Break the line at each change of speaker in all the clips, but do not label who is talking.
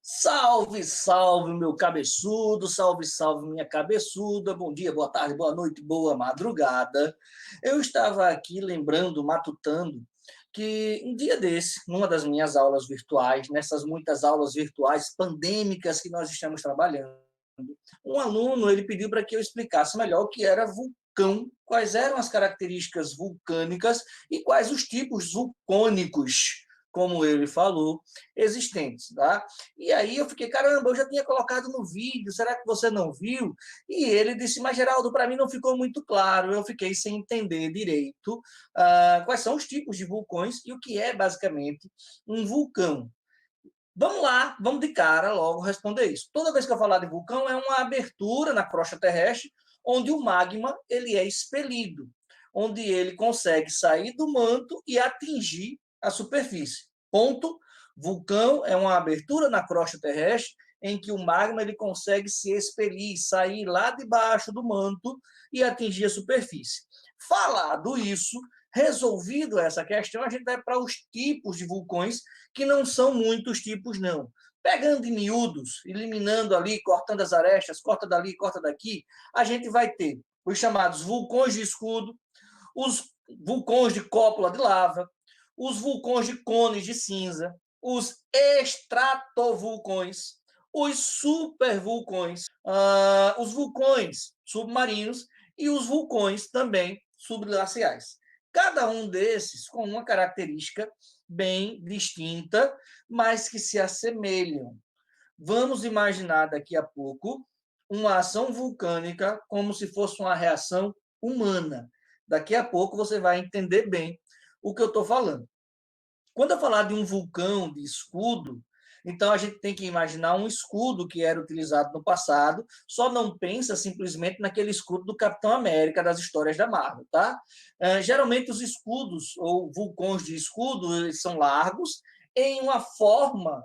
Salve, salve, meu cabeçudo, salve, salve, minha cabeçuda. Bom dia, boa tarde, boa noite, boa madrugada. Eu estava aqui lembrando, matutando, que um dia desse, numa das minhas aulas virtuais, nessas muitas aulas virtuais pandêmicas que nós estamos trabalhando, um aluno ele pediu para que eu explicasse melhor o que era vulcão, quais eram as características vulcânicas e quais os tipos vulcânicos, como ele falou, existentes, tá? E aí eu fiquei, caramba, eu já tinha colocado no vídeo, será que você não viu? E ele disse, mas Geraldo, para mim não ficou muito claro, eu fiquei sem entender direito quais são os tipos de vulcões e o que é basicamente um vulcão. Vamos lá, vamos de cara logo responder isso. Toda vez que eu falar de vulcão, é uma abertura na crosta terrestre, onde o magma ele é expelido, onde ele consegue sair do manto e atingir a superfície. Ponto. Vulcão é uma abertura na crosta terrestre em que o magma ele consegue se expelir, sair lá de baixo do manto e atingir a superfície. Falado isso, resolvido essa questão, a gente vai para os tipos de vulcões, que não são muitos tipos, não. Pegando em miúdos, eliminando ali, cortando as arestas, corta dali, corta daqui, a gente vai ter os chamados vulcões de escudo, os vulcões de cópula de lava, os vulcões de cones de cinza, os estratovulcões, os supervulcões, os vulcões submarinos e os vulcões também subglaciais. Cada um desses com uma característica bem distinta, mas que se assemelham. Vamos imaginar daqui a pouco uma ação vulcânica como se fosse uma reação humana. Daqui a pouco você vai entender bem o que eu estou falando. Quando eu falar de um vulcão de escudo, então a gente tem que imaginar um escudo que era utilizado no passado, só não pensa simplesmente naquele escudo do Capitão América das histórias da Marvel, tá? Geralmente os escudos ou vulcões de escudo eles são largos, em uma forma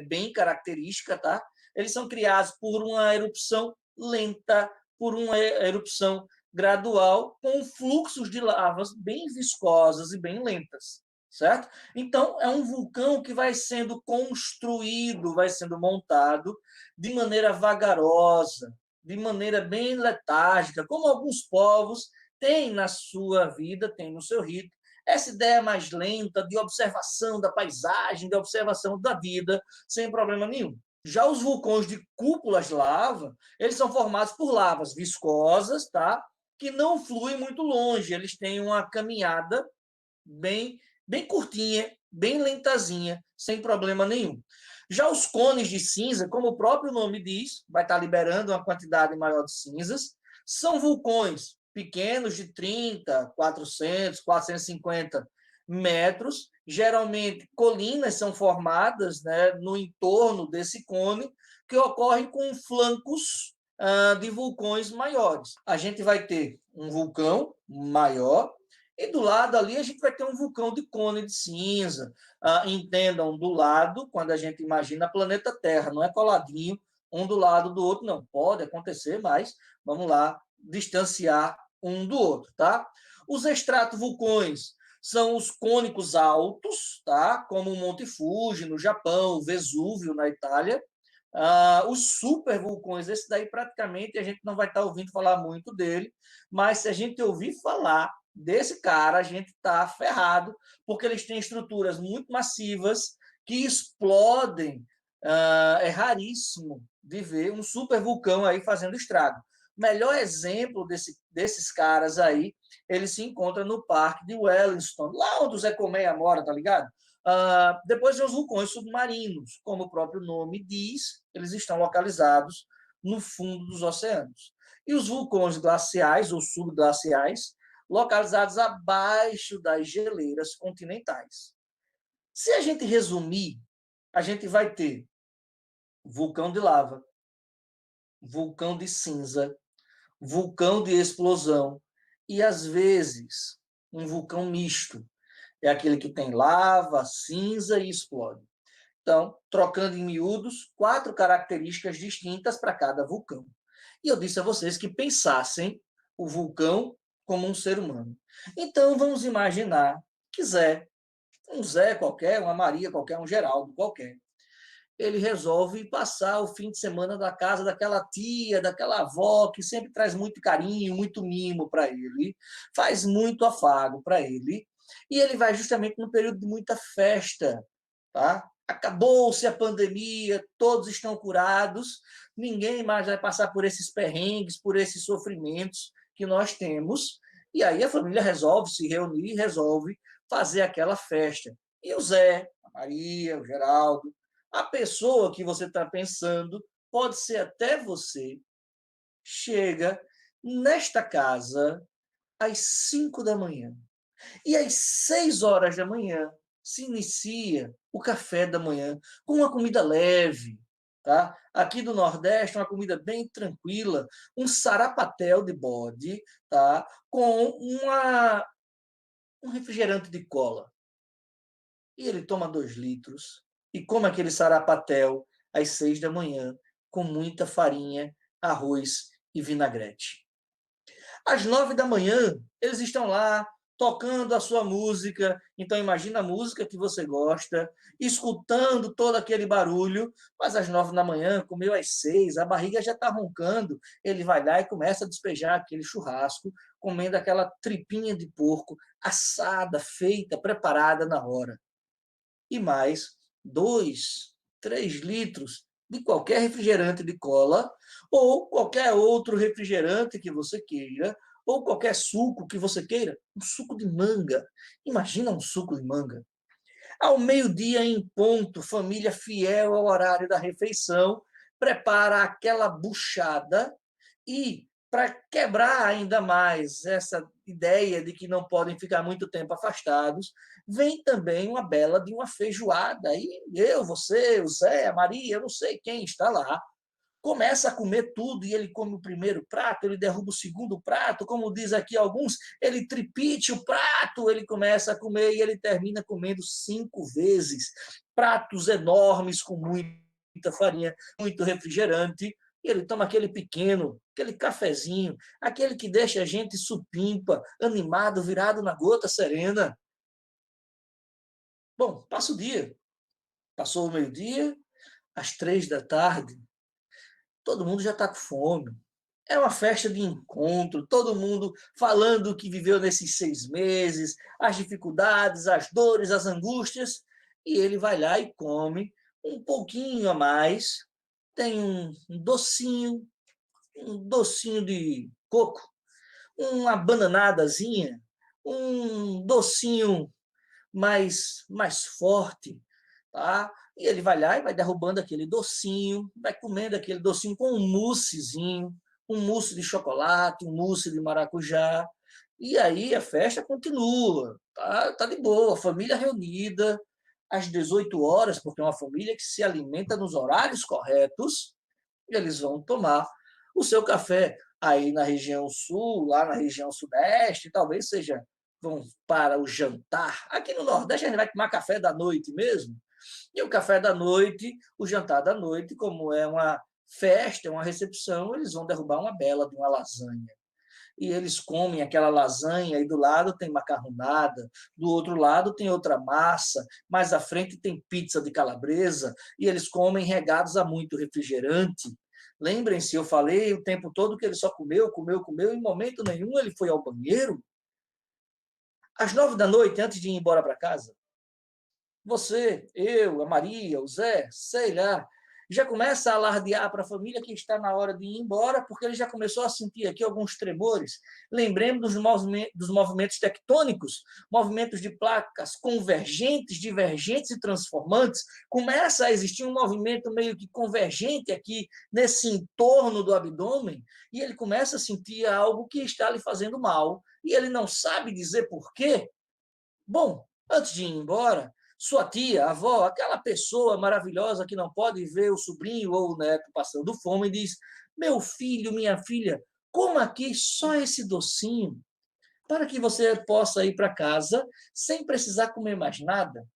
bem característica, tá? Eles são criados por uma erupção lenta, por uma erupção gradual, com fluxos de lavas bem viscosas e bem lentas, certo? Então, é um vulcão que vai sendo construído, vai sendo montado de maneira vagarosa, de maneira bem letárgica, como alguns povos têm na sua vida, têm no seu rito, essa ideia mais lenta de observação da paisagem, de observação da vida, sem problema nenhum. Já os vulcões de cúpulas de lava, eles são formados por lavas viscosas, tá? Que não fluem muito longe, eles têm uma caminhada bem curtinha, bem lentazinha, sem problema nenhum. Já os cones de cinza, como o próprio nome diz, vai estar liberando uma quantidade maior de cinzas, são vulcões pequenos de 30, 400, 450 metros. Geralmente, colinas são formadas, né, no entorno desse cone, que ocorrem com flancos de vulcões maiores. A gente vai ter um vulcão maior, e do lado ali a gente vai ter um vulcão de cone de cinza. Entendam, do lado, quando a gente imagina planeta Terra, não é coladinho um do lado do outro, não. Pode acontecer, mas vamos lá distanciar um do outro, tá? Os estratovulcões são os cônicos altos, tá? Como o Monte Fuji no Japão, o Vesúvio na Itália. Os supervulcões, esse daí praticamente a gente não vai estar ouvindo falar muito dele, mas se a gente ouvir falar desse cara, a gente está ferrado, porque eles têm estruturas muito massivas que explodem. É raríssimo de ver um supervulcão aí fazendo estrago. Melhor exemplo desses caras aí, ele se encontra no Parque de Wellington, lá onde o Zé Colmeia mora, tá ligado? Depois tem os vulcões submarinos, como o próprio nome diz, eles estão localizados no fundo dos oceanos. E os vulcões glaciais ou subglaciais, localizados abaixo das geleiras continentais. Se a gente resumir, a gente vai ter vulcão de lava, vulcão de cinza, vulcão de explosão e, às vezes, um vulcão misto. É aquele que tem lava, cinza e explode. Então, trocando em miúdos, 4 características distintas para cada vulcão. E eu disse a vocês que pensassem o vulcão como um ser humano. Então, vamos imaginar que Zé, um Zé qualquer, uma Maria qualquer, um Geraldo qualquer, ele resolve passar o fim de semana na casa daquela tia, daquela avó, que sempre traz muito carinho, muito mimo para ele, faz muito afago para ele, e ele vai justamente no período de muita festa, tá? Acabou-se a pandemia, todos estão curados, ninguém mais vai passar por esses perrengues, por esses sofrimentos que nós temos, e aí a família resolve se reunir, resolve fazer aquela festa. E o Zé, a Maria, o Geraldo, a pessoa que você está pensando, pode ser até você, chega nesta casa às 5 da manhã. E às 6 horas da manhã se inicia o café da manhã com uma comida leve. Tá? Aqui do Nordeste, uma comida bem tranquila, um sarapatel de bode, tá? Com um refrigerante de cola. E ele toma 2 litros e come aquele sarapatel às 6 da manhã, com muita farinha, arroz e vinagrete. Às 9 da manhã, eles estão lá tocando a sua música. Então, imagina a música que você gosta, escutando todo aquele barulho. Mas às 9 da manhã, comeu às 6, a barriga já está roncando. Ele vai lá e começa a despejar aquele churrasco, comendo aquela tripinha de porco assada, feita, preparada na hora. E mais 2, 3 litros de qualquer refrigerante de cola ou qualquer outro refrigerante que você queira, ou qualquer suco que você queira, um suco de manga. Imagina um suco de manga. Ao meio-dia em ponto, família fiel ao horário da refeição, prepara aquela buchada e, para quebrar ainda mais essa ideia de que não podem ficar muito tempo afastados, vem também uma bela de uma feijoada. E eu, você, o Zé, a Maria, eu não sei quem está lá, começa a comer tudo e ele come o primeiro prato, ele derruba o segundo prato, como diz aqui alguns, ele tripite o prato, ele começa a comer e ele termina comendo 5 vezes. Pratos enormes com muita farinha, muito refrigerante, e ele toma aquele pequeno, aquele cafezinho, aquele que deixa a gente supimpa, animado, virado na gota serena. Bom, passa o dia. Passou o meio-dia, às 3 da tarde, todo mundo já está com fome. É uma festa de encontro, todo mundo falando o que viveu nesses 6 meses, as dificuldades, as dores, as angústias, e ele vai lá e come um pouquinho a mais, tem um docinho de coco, uma bananadazinha, um docinho mais forte, tá? E ele vai lá e vai derrubando aquele docinho, vai comendo aquele docinho com um moussezinho, um mousse de chocolate, um mousse de maracujá. E aí a festa continua, tá de boa, família reunida às 18 horas, porque é uma família que se alimenta nos horários corretos, e eles vão tomar o seu café. Aí na região sul, lá na região sudeste, talvez seja, vão para o jantar. Aqui no Nordeste a gente vai tomar café da noite mesmo. E o café da noite, o jantar da noite, como é uma festa, é uma recepção, eles vão derrubar uma bela de uma lasanha. E eles comem aquela lasanha, e do lado tem macarronada, do outro lado tem outra massa, mais à frente tem pizza de calabresa, e eles comem regados a muito refrigerante. Lembrem-se, eu falei o tempo todo que ele só comeu, comeu, comeu, em momento nenhum ele foi ao banheiro. Às 9 da noite, antes de ir embora para casa, você, eu, a Maria, o Zé, sei lá, já começa a alardear para a família que está na hora de ir embora, porque ele já começou a sentir aqui alguns tremores. Lembremos dos movimentos tectônicos, movimentos de placas convergentes, divergentes e transformantes. Começa a existir um movimento meio que convergente aqui nesse entorno do abdômen, e ele começa a sentir algo que está lhe fazendo mal, e ele não sabe dizer por quê. Bom, antes de ir embora, sua tia, avó, aquela pessoa maravilhosa que não pode ver o sobrinho ou o neto passando fome, diz: Meu filho, minha filha, coma aqui só esse docinho, para que você possa ir para casa sem precisar comer mais nada,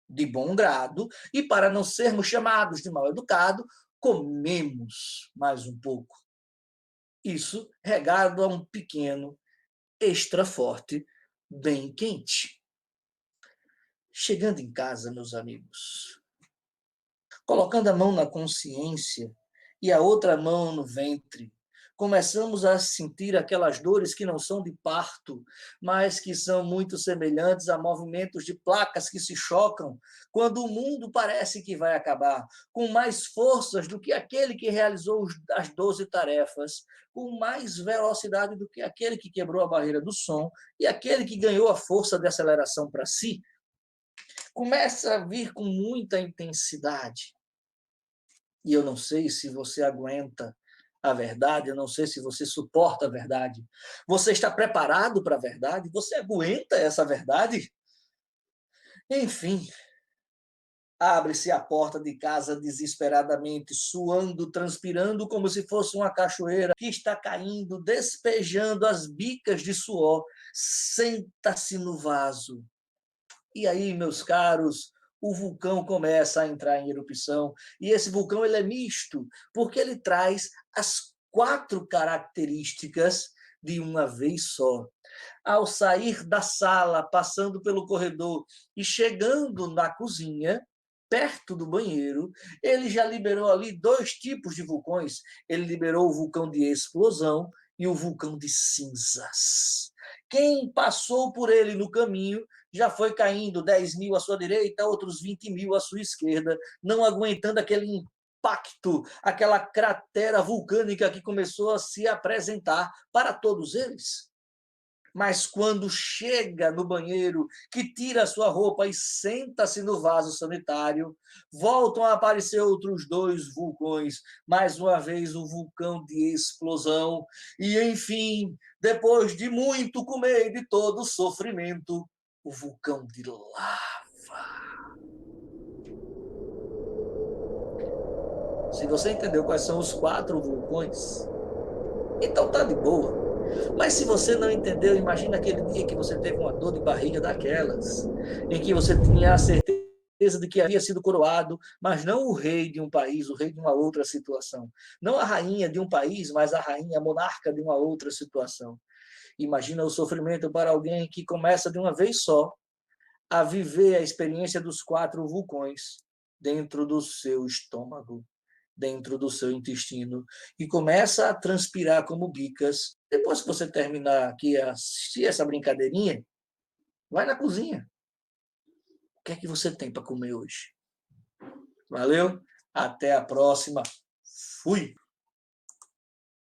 de bom grado, e para não sermos chamados de mal educado, comemos mais um pouco. Isso regado a um pequeno extra forte, bem quente. Chegando em casa, meus amigos, Colocando a mão na consciência e a outra mão no ventre, começamos a sentir aquelas dores que não são de parto, mas que são muito semelhantes a movimentos de placas que se chocam quando o mundo parece que vai acabar, com mais forças do que aquele que realizou as 12 tarefas, com mais velocidade do que aquele que quebrou a barreira do som e aquele que ganhou a força de aceleração para si, começa a vir com muita intensidade. E eu não sei se você aguenta a verdade, eu não sei se você suporta a verdade. Você está preparado para a verdade? Você aguenta essa verdade? Enfim, abre-se a porta de casa desesperadamente, suando, transpirando como se fosse uma cachoeira que está caindo, despejando as bicas de suor. Senta-se no vaso. E aí, meus caros, o vulcão começa a entrar em erupção. E esse vulcão ele é misto, porque ele traz as 4 características de uma vez só. Ao sair da sala, passando pelo corredor e chegando na cozinha, perto do banheiro, ele já liberou ali 2 tipos de vulcões. Ele liberou o vulcão de explosão e o vulcão de cinzas. Quem passou por ele no caminho já foi caindo 10.000 à sua direita, outros 20.000 à sua esquerda, não aguentando aquele impacto, aquela cratera vulcânica que começou a se apresentar para todos eles. Mas quando chega no banheiro, que tira a sua roupa e senta-se no vaso sanitário, voltam a aparecer outros 2 vulcões, mais uma vez o vulcão de explosão, e enfim, depois de muito comer e de todo sofrimento, o vulcão de lava. Se você entendeu quais são os 4 vulcões, então tá de boa. Mas se você não entendeu, imagina aquele dia que você teve uma dor de barriga daquelas, em que você tinha a certeza de que havia sido coroado, mas não o rei de um país, o rei de uma outra situação. Não a rainha de um país, mas a rainha, a monarca de uma outra situação. Imagina o sofrimento para alguém que começa de uma vez só a viver a experiência dos 4 vulcões dentro do seu estômago, dentro do seu intestino, e começa a transpirar como bicas. Depois que você terminar aqui a assistir essa brincadeirinha, vai na cozinha. O que é que você tem para comer hoje? Valeu? Até a próxima. Fui!